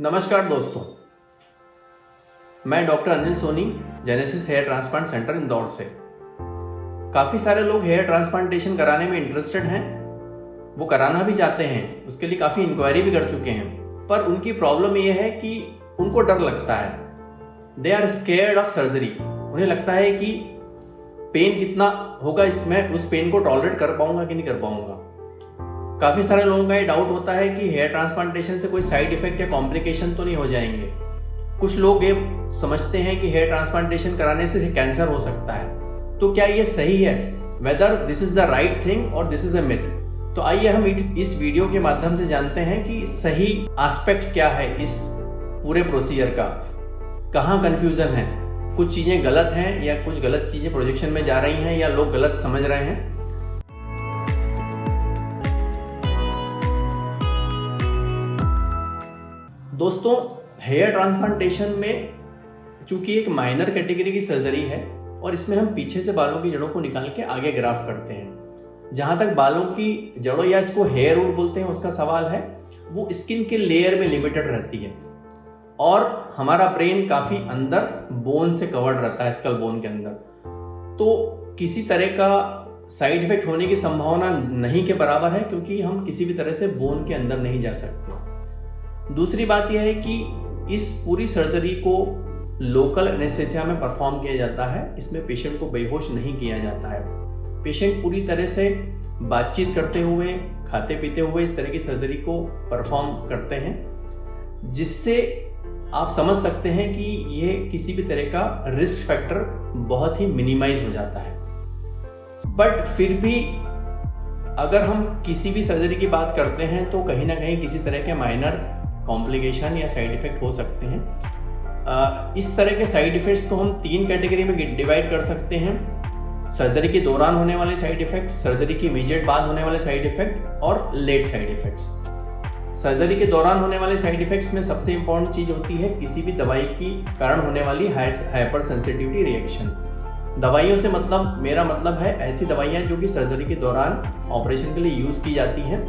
नमस्कार दोस्तों, मैं doctor Anil Soni, Genesis hair transplant centre Indore से। काफ़ी सारे लोग हेयर ट्रांसप्लांटेशन कराने में इंटरेस्टेड हैं, वो कराना भी चाहते हैं, उसके लिए काफ़ी इंक्वायरी भी कर चुके हैं, पर उनकी प्रॉब्लम ये है कि उनको डर लगता है। They are scared of surgery. उन्हें लगता है कि पेन कितना होगा, इसमें उस पेन को टॉलरेट कर पाऊंगा कि नहीं कर पाऊंगा। काफ़ी सारे लोगों का ये डाउट होता है कि हेयर ट्रांसप्लांटेशन से कोई साइड इफेक्ट या कॉम्प्लिकेशन तो नहीं हो जाएंगे। कुछ लोग ये समझते हैं कि हेयर ट्रांसप्लांटेशन कराने से कैंसर हो सकता है, तो क्या ये सही है? Whether this is the right thing और दिस इज अ मिथ। तो आइए हम इस वीडियो के माध्यम से जानते हैं कि सही एस्पेक्ट क्या है इस पूरे प्रोसीजर का, कहाँ कंफ्यूजन है, कुछ चीजें गलत हैं या कुछ गलत चीजें प्रोजेक्शन में जा रही हैं या लोग गलत समझ रहे हैं। दोस्तों, हेयर ट्रांसप्लांटेशन में चूंकि एक माइनर कैटेगरी की सर्जरी है और इसमें हम पीछे से बालों की जड़ों को निकाल के आगे ग्राफ्ट करते हैं। जहां तक बालों की जड़ों या इसको हेयर रूट बोलते हैं उसका सवाल है, वो स्किन के लेयर में लिमिटेड रहती है और हमारा ब्रेन काफी अंदर बोन से कवर्ड रहता है, स्कल बोन के अंदर। तो किसी तरह का साइड इफेक्ट होने की संभावना नहीं के बराबर है, क्योंकि हम किसी भी तरह से बोन के अंदर नहीं जा सकते। दूसरी बात यह है कि इस पूरी सर्जरी को लोकल एनेस्थीसिया में परफॉर्म किया जाता है। इसमें पेशेंट को बेहोश नहीं किया जाता है। पेशेंट पूरी तरह से बातचीत करते हुए, खाते पीते हुए इस तरह की सर्जरी को परफॉर्म करते हैं, जिससे आप समझ सकते हैं कि ये किसी भी तरह का रिस्क फैक्टर बहुत ही मिनिमाइज हो जाता है। बट फिर भी अगर हम किसी भी सर्जरी की बात करते हैं तो कहीं ना कहीं किसी तरह के माइनर कॉम्प्लिकेशन या साइड इफेक्ट हो सकते हैं। इस तरह के साइड इफेक्ट्स को हम 3 कैटेगरी में डिवाइड कर सकते हैं: सर्जरी के दौरान होने वाले साइड इफेक्ट्स, सर्जरी के इमीडिएट बाद होने वाले साइड इफेक्ट और लेट साइड इफेक्ट्स। सर्जरी के दौरान होने वाले साइड इफेक्ट्स में सबसे इंपॉर्टेंट चीज होती है किसी भी दवाई की कारण होने वाली हाइपर सेंसिटिविटी रिएक्शन। दवाइयों से मेरा मतलब है ऐसी दवाइयाँ जो कि सर्जरी के दौरान ऑपरेशन के लिए यूज की जाती हैं,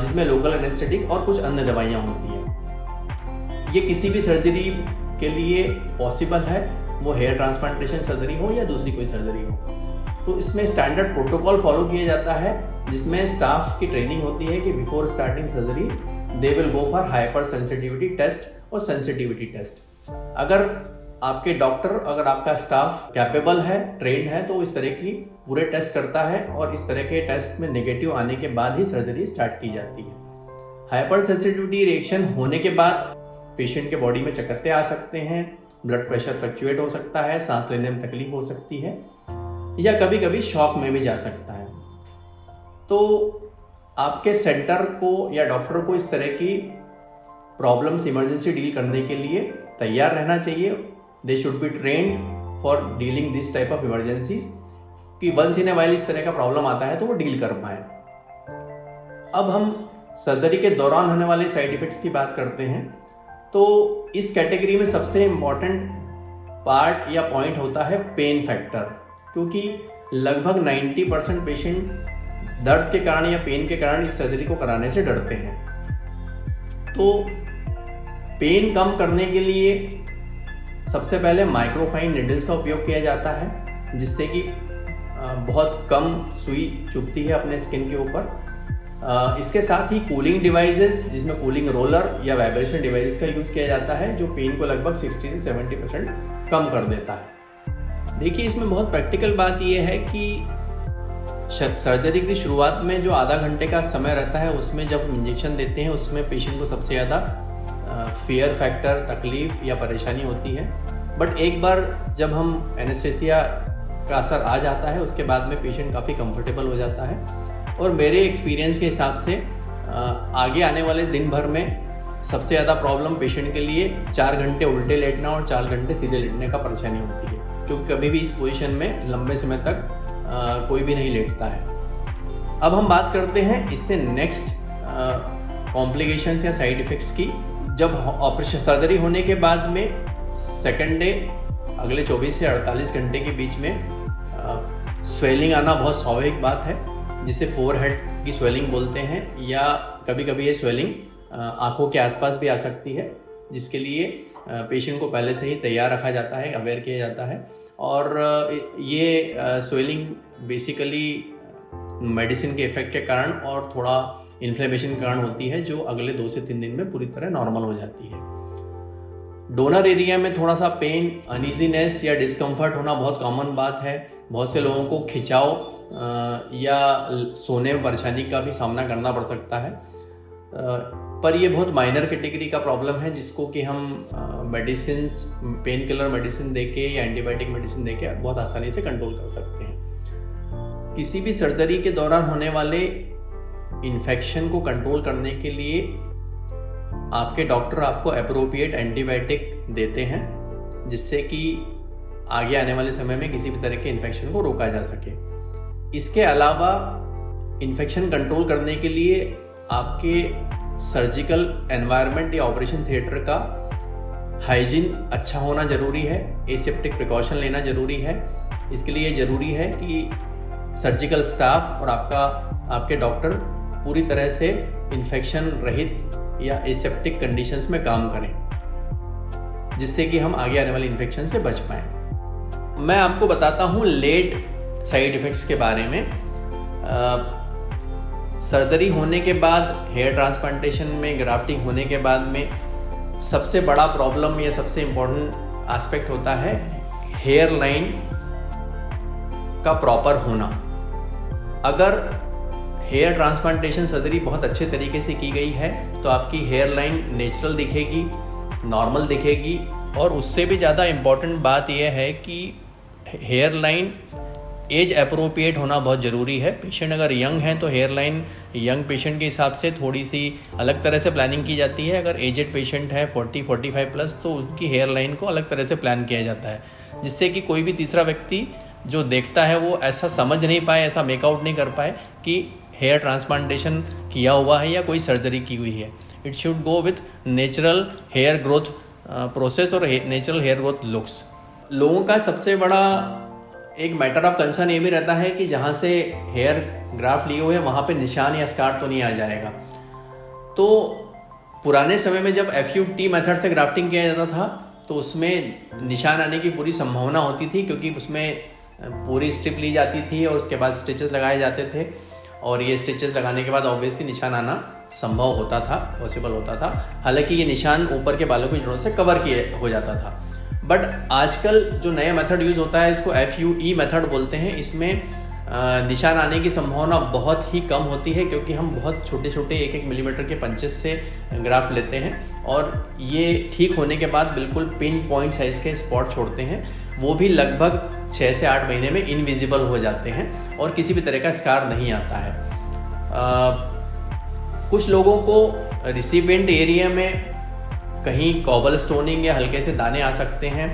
जिसमें लोकल एनेस्थेटिक और कुछ अन्य दवाइयाँ होती हैं। ये किसी भी सर्जरी के लिए पॉसिबल है, वो हेयर ट्रांसप्लांटेशन सर्जरी हो या दूसरी कोई सर्जरी हो। तो इसमें स्टैंडर्ड प्रोटोकॉल फॉलो किया जाता है, जिसमें स्टाफ की ट्रेनिंग होती है कि before starting surgery they will go for hyper sensitivity test और सेंसिटिविटी टेस्ट। अगर आपके डॉक्टर, अगर आपका स्टाफ कैपेबल है, ट्रेंड है, तो इस तरह की पूरे टेस्ट करता है और इस तरह के टेस्ट में नेगेटिव आने के बाद ही सर्जरी स्टार्ट की जाती है। हाइपर सेंसिटिविटी रिएक्शन होने के बाद पेशेंट के बॉडी में चकत्ते आ सकते हैं, ब्लड प्रेशर फ्लक्चुएट हो सकता है, सांस लेने में तकलीफ हो सकती है या कभी कभी शॉक में भी जा सकता है। तो आपके सेंटर को या डॉक्टर को इस तरह की प्रॉब्लम्स इमरजेंसी डील करने के लिए तैयार रहना चाहिए। They should be trained for dealing this type of emergencies, कि वंस इन ए वाइल इस तरह का प्रॉब्लम आता है तो वो डील कर पाए। अब हम सर्जरी के दौरान होने वाले साइड इफेक्ट्स की बात करते हैं। तो इस कैटेगरी में सबसे इम्पॉर्टेंट पार्ट या पॉइंट होता है पेन फैक्टर, क्योंकि लगभग 90% पेशेंट दर्द के कारण या पेन के कारण इस सर्जरी को कराने से डरते हैं। तो पेन कम करने के लिए सबसे पहले माइक्रोफाइन निडल्स का उपयोग किया जाता है, जिससे कि बहुत कम सुई चुभती है अपने स्किन के ऊपर। इसके साथ ही कूलिंग डिवाइसेस, जिसमें कूलिंग रोलर या वाइब्रेशन डिवाइसेस का यूज किया जाता है, जो पेन को लगभग 60 से 70% कम कर देता है। देखिए, इसमें बहुत प्रैक्टिकल बात यह है कि सर्जरी की शुरुआत में जो आधा घंटे का समय रहता है, उसमें जब हम इंजेक्शन देते हैं उसमें पेशेंट को सबसे ज़्यादा फियर फैक्टर, तकलीफ या परेशानी होती है। बट एक बार जब हम एनेस्थीसिया का असर आ जाता है, उसके बाद में पेशेंट काफ़ी कंफर्टेबल हो जाता है। और मेरे एक्सपीरियंस के हिसाब से आगे आने वाले दिन भर में सबसे ज़्यादा प्रॉब्लम पेशेंट के लिए 4 घंटे उल्टे लेटना और 4 घंटे सीधे लेटने का परेशानी होती है, क्योंकि कभी भी इस पोजीशन में लंबे समय तक कोई भी नहीं लेटता है। अब हम बात करते हैं इससे नेक्स्ट कॉम्प्लिकेशंस या साइड इफ़ेक्ट्स की। जब ऑपरेशन सर्जरी होने के बाद में सेकेंड डे, अगले 24 से 48 घंटे के बीच में स्वेलिंग आना बहुत स्वाभाविक बात है, जिसे फोरहेड की स्वेलिंग बोलते हैं, या कभी कभी ये स्वेलिंग आँखों के आसपास भी आ सकती है, जिसके लिए पेशेंट को पहले से ही तैयार रखा जाता है, अवेयर किया जाता है। और ये स्वेलिंग बेसिकली मेडिसिन के इफेक्ट के कारण और थोड़ा इन्फ्लेमेशन के कारण होती है, जो अगले 2 से 3 दिन में पूरी तरह नॉर्मल हो जाती है। डोनर एरिया में थोड़ा सा पेन, अनइजीनेस या डिस्कम्फर्ट होना बहुत कॉमन बात है। बहुत से लोगों को खिंचाव या सोने में परेशानी का भी सामना करना पड़ सकता है, पर ये बहुत माइनर कैटेगरी का प्रॉब्लम है, जिसको कि हम मेडिसिन, पेन किलर मेडिसिन देके या एंटीबायोटिक मेडिसिन देके बहुत आसानी से कंट्रोल कर सकते हैं। किसी भी सर्जरी के दौरान होने वाले इन्फेक्शन को कंट्रोल करने के लिए आपके डॉक्टर आपको एप्रोप्रिएट एंटीबायोटिक देते हैं, जिससे कि आगे आने वाले समय में किसी भी तरह के इन्फेक्शन को रोका जा सके। इसके अलावा इन्फेक्शन कंट्रोल करने के लिए आपके सर्जिकल एनवायरनमेंट या ऑपरेशन थिएटर का हाइजीन अच्छा होना ज़रूरी है, एसेप्टिक प्रिकॉशन लेना ज़रूरी है। इसके लिए ज़रूरी है कि सर्जिकल स्टाफ और आपके डॉक्टर पूरी तरह से इन्फेक्शन रहित या एसेप्टिक कंडीशंस में काम करें, जिससे कि हम आगे आने वाले इन्फेक्शन से बच पाएँ। मैं आपको बताता हूँ लेट साइड इफ़ेक्ट्स के बारे में। सर्जरी होने के बाद, हेयर ट्रांसप्लांटेशन में ग्राफ्टिंग होने के बाद में सबसे बड़ा प्रॉब्लम या सबसे इम्पोर्टेंट एस्पेक्ट होता है हेयर लाइन का प्रॉपर होना। अगर हेयर ट्रांसप्लांटेशन सर्जरी बहुत अच्छे तरीके से की गई है तो आपकी हेयर लाइन नेचुरल दिखेगी, नॉर्मल दिखेगी। और उससे भी ज़्यादा इम्पॉर्टेंट बात यह है कि हेयर लाइन एज अप्रोप्रिएट होना बहुत ज़रूरी है। पेशेंट अगर यंग हैं तो हेयर लाइन यंग पेशेंट के हिसाब से थोड़ी सी अलग तरह से प्लानिंग की जाती है। अगर एजेड पेशेंट है 40-45 प्लस, तो उनकी हेयर लाइन को अलग तरह से प्लान किया जाता है, जिससे कि कोई भी तीसरा व्यक्ति जो देखता है वो ऐसा समझ नहीं पाए, ऐसा मेकआउट नहीं कर पाए कि हेयर ट्रांसप्लांटेशन किया हुआ है या कोई सर्जरी की हुई है। It should go with natural hair growth process और नेचुरल हेयर ग्रोथ लुक्स। लोगों का सबसे बड़ा एक मैटर ऑफ कंसर्न ये भी रहता है कि जहाँ से हेयर ग्राफ्ट लिए हुए हैं वहाँ पे निशान या स्कार तो नहीं आ जाएगा। तो पुराने समय में जब FUT मेथड से ग्राफ्टिंग किया जाता था तो उसमें निशान आने की पूरी संभावना होती थी, क्योंकि उसमें पूरी स्ट्रिप ली जाती थी और उसके बाद स्टिचेस लगाए जाते थे, और ये स्टिचेस लगाने के बाद ऑब्वियसली निशान आना संभव होता था, पॉसिबल होता था। हालांकि ये निशान ऊपर के बालों की जड़ों से कवर किए हो जाता था। बट आजकल जो नया मेथड यूज़ होता है इसको FUE मेथड बोलते हैं। इसमें निशान आने की संभावना बहुत ही कम होती है, क्योंकि हम बहुत छोटे छोटे 1-1 मिलीमीटर के पंचेस से ग्राफ लेते हैं और ये ठीक होने के बाद बिल्कुल पिन पॉइंट साइज़ के स्पॉट छोड़ते हैं। वो भी लगभग 6 से 8 महीने में इनविजिबल हो जाते हैं और किसी भी तरह का स्कार नहीं आता है। कुछ लोगों को रिसिपिएंट एरिया में कहीं कॉबल स्टोनिंग या हल्के से दाने आ सकते हैं,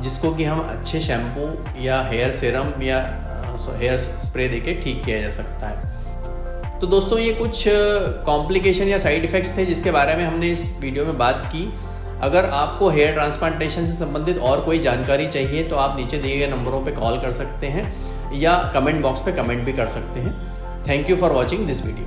जिसको कि हम अच्छे शैम्पू या हेयर सीरम या हेयर स्प्रे देके ठीक किया जा सकता है। तो दोस्तों, ये कुछ कॉम्प्लिकेशन या साइड इफ़ेक्ट्स थे जिसके बारे में हमने इस वीडियो में बात की। अगर आपको हेयर ट्रांसप्लांटेशन से संबंधित और कोई जानकारी चाहिए तो आप नीचे दिए गए नंबरों पे कॉल कर सकते हैं या कमेंट बॉक्स पे कमेंट भी कर सकते हैं। Thank you for watching this video.